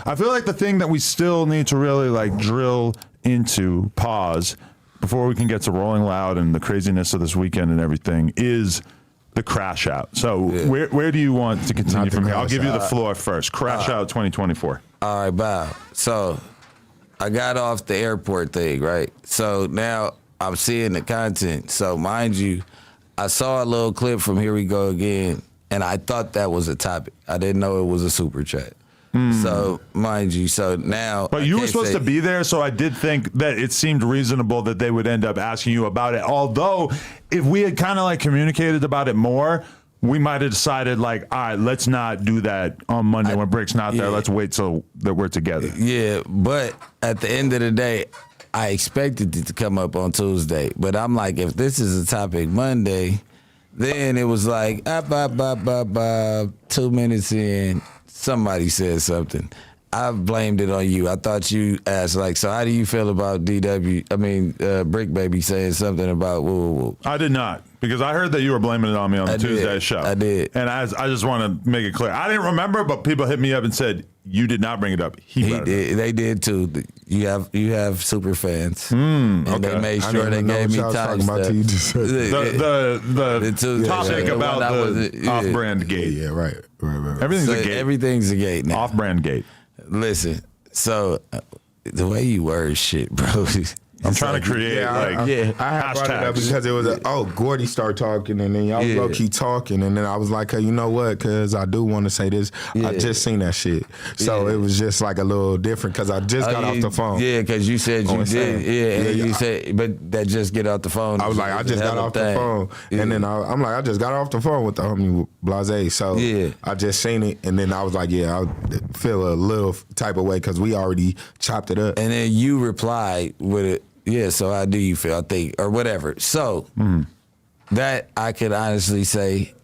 I feel like the thing that we still need to really like drill into, pause, before we can get to Rolling Loud and the craziness of this weekend and everything, is the crash out. So where do you want to continue from here? I'll give you the floor first. Crash out 2024. All right, Bob. So I got off the airport thing, right? So now I'm seeing the content. So mind you, I saw a little clip from Here We Go Again, and I thought that was a topic. I didn't know it was a super chat. So, mind you, so now... But you were supposed to be there, so I did think that it seemed reasonable that they would end up asking you about it. Although, if we had kind of like communicated about it more, we might have decided like, all right, let's not do that on Monday when Brick's not there. Let's wait till that we're together. Yeah, but at the end of the day, I expected it to come up on Tuesday. But I'm like, if this is a topic Monday, then it was like, 2 minutes in, somebody said something. I blamed it on you. I thought you asked, like, so how do you feel about Bricc Baby saying something about woo? I did not, because I heard that you were blaming it on me on the Tuesday show. I did. And I just want to make it clear. I didn't remember, but people hit me up and said, you did not bring it up. He did. They did too. You have super fans. And they made sure they gave me time. The topic about the off-brand gate. Yeah, right. Everything's a gate. Everything's a gate now. Off-brand gate. Listen, so the way you word shit, bro. I'm trying to create I had brought it up because it was Gordy started talking, and then y'all low key talking, and then I was like, hey, you know what? Because I do want to say this. I just seen that shit, so it was just like a little different because I just got off the phone. Yeah, because you said you did. You said, but that just get out the phone. I was like, I just got off the phone, and then I'm like, I just got off the phone with the homie Blase. So I just seen it, and then I was like, yeah, I feel a little type of way because we already chopped it up. And then you replied with it. Yeah, so how do you feel? I think, or whatever. So that I could honestly say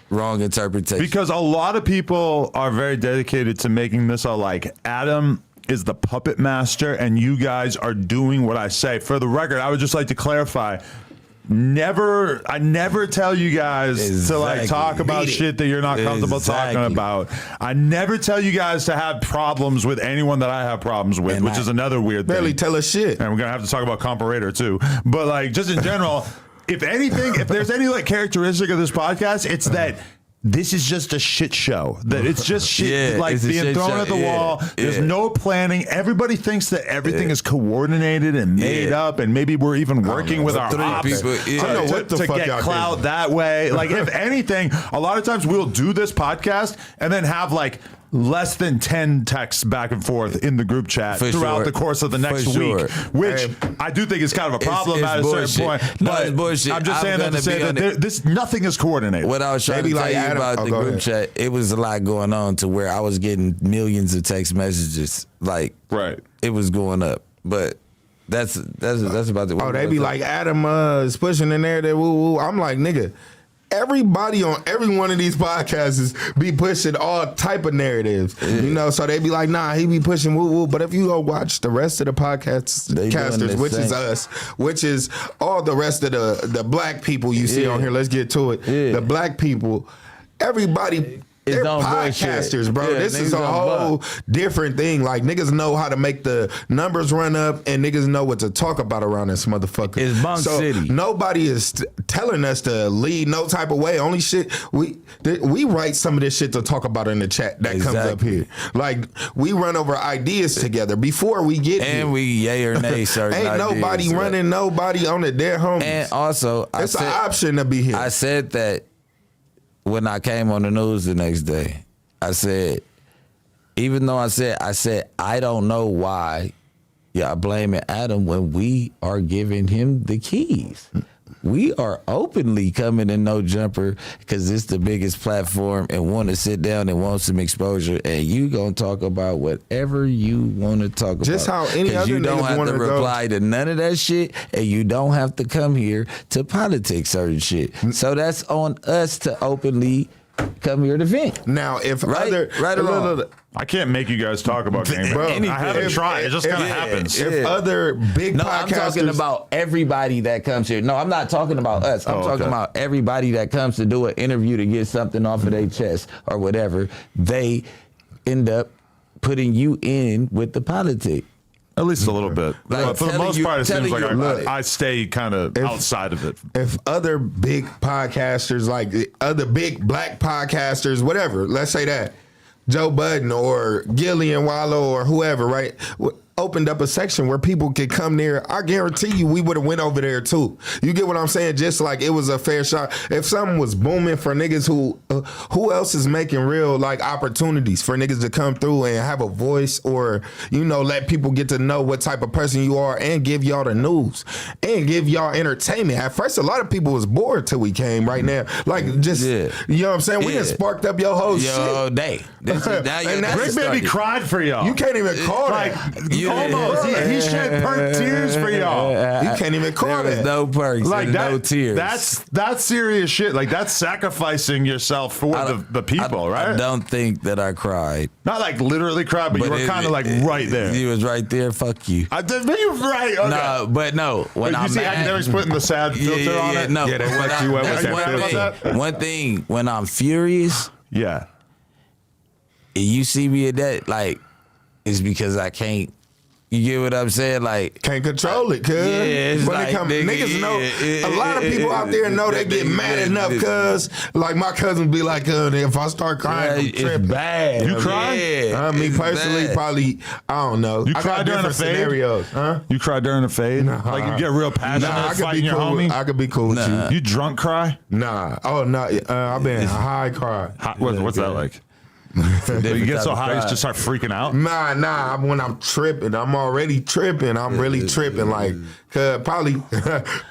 wrong interpretation. Because a lot of people are very dedicated to making this like Adam is the puppet master and you guys are doing what I say. For the record, I would just like to clarify. I never tell you guys to like talk about shit that you're not comfortable talking about. I never tell you guys to have problems with anyone that I have problems with, which is another weird thing. Barely tell us shit. And we're gonna have to talk about Comparator too. But like just in general, if anything, if there's any like characteristic of this podcast, it's that this is just a shit show. That it's just shit like being thrown at the wall. There's no planning. Everybody thinks that everything is coordinated and made up, and maybe we're even working with our ops to get clout that way. Like if anything, a lot of times we'll do this podcast and then have like less than 10 texts back and forth in the group chat throughout the course of the next week, which I do think is kind of a problem at a certain point. But I'm just saying that to say that nothing is coordinated. What I was trying to tell you about the group chat, it was a lot going on to where I was getting millions of text messages. Like, it was going up. But that's about the. They be like, Adam is pushing the narrative. Woo. I'm like, nigga. Everybody on every one of these podcasts be pushing all type of narratives, you know. So they be like, "Nah, he be pushing woo woo." But if you go watch the rest of the podcasters, which is us, which is all the rest of the black people you see on here. Let's get to it. The black people, everybody. They're podcasters, bro. This is a whole different thing. Like, niggas know how to make the numbers run up, and niggas know what to talk about around this motherfucker. It's Bunk City. Nobody is telling us to lead no type of way. Only shit, we write some of this shit to talk about in the chat that comes up here. Like, we run over ideas together before we get here. And we yay or nay certain Ain't ideas, nobody running nobody on it. Their homies. And also, it's an option to be here. I said that when I came on the news the next day. I said, even though I said I don't know why y'all blaming Adam when we are giving him the keys. We are openly coming in No Jumper because it's the biggest platform and want to sit down and want some exposure, and you gonna talk about whatever you want to talk about. Just how any other you don't niggas have to reply to none of that shit, and you don't have to come here to politics certain shit. So that's on us to openly come here to vent. Now, if right or wrong. I can't make you guys talk about games, bro. I haven't tried. It just kind of happens. If other big podcasters... I'm talking about everybody that comes here. No, I'm not talking about us. I'm talking about everybody that comes to do an interview to get something off of their chest or whatever. They end up putting you in with the politics. At least a little bit. Like, but for the most part, it seems like I stay kind of outside of it. If other big podcasters, like other big black podcasters, whatever, let's say that, Joe Budden or Gillian Wallow or whoever, right, opened up a section where people could come there, I guarantee you we would have went over there too. You get what I'm saying? Just like it was a fair shot. If something was booming for niggas who else is making real like opportunities for niggas to come through and have a voice, or, you know, let people get to know what type of person you are and give y'all the news and give y'all entertainment. At first, a lot of people was bored till we came right now. Like, just, you know what I'm saying? We just sparked up your whole shit. Yo, day. Bricc baby cried for y'all. You can't even call that. Almost. He shed burnt tears for y'all. You can't even call there was that. no perks, like that, no tears. That's serious shit. Like, that's sacrificing yourself for the people, right? I don't think that I cried. Not like literally cried, but you were kind of like right there. You was right there. Fuck you. But you were right. Okay. No, but no. When you see academics putting the sad filter on it? No, yeah, that's one thing. When I'm furious, yeah, you see me at that, like, it's because I can't. You get what I'm saying? Like, can't control it, cuz. Yeah, when like, it comes, niggas know. A lot of people out there know they get mad enough, cuz. Like, my cousin be like, if I start crying, it's bad. You cry? Yeah, me personally, probably, I don't know. You cry during a fade? Scenarios, huh? You cry during a fade? Nah. Like, you get real passionate fighting your cool. homie? I could be cool with you. You drunk cry? Nah. Oh, no. I've been a high cry. What's that like? You get so high, you just start freaking out? Nah. When I'm tripping, I'm already tripping. I'm really tripping. Like, cause probably,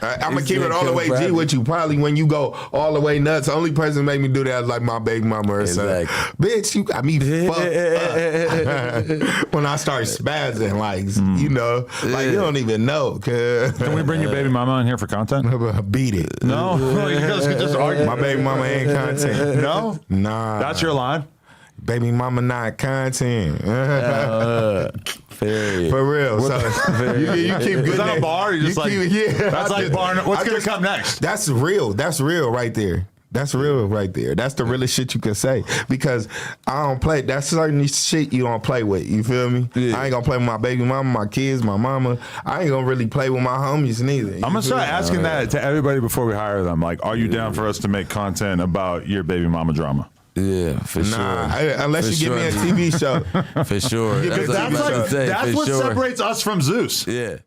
I'm gonna keep it all the way G with you. Probably when you go all the way nuts, the only person that make me do that is like my baby mama or something. Bitch, you got me fucked up. When I start spazzing, like, you know, like, you don't even know. Can we bring your baby mama in here for content? Beat it. No, you guys could just argue. My baby mama ain't content. No? Nah. That's your line? Baby mama not content. Fair. For real. So you keep good. Is that a bar? You just that's like bar. What's going to come next? That's real. That's real right there. That's real right there. That's the realest shit you can say, because I don't play. That's certain shit you don't play with. You feel me? Yeah. I ain't gonna play with my baby mama, my kids, my mama. I ain't gonna really play with my homies neither. I'm gonna start asking that to everybody before we hire them. Like, are you down for us to make content about your baby mama drama? Yeah, for sure. Unless you give me a TV show. For sure. That's what separates us from Zeus. Yeah.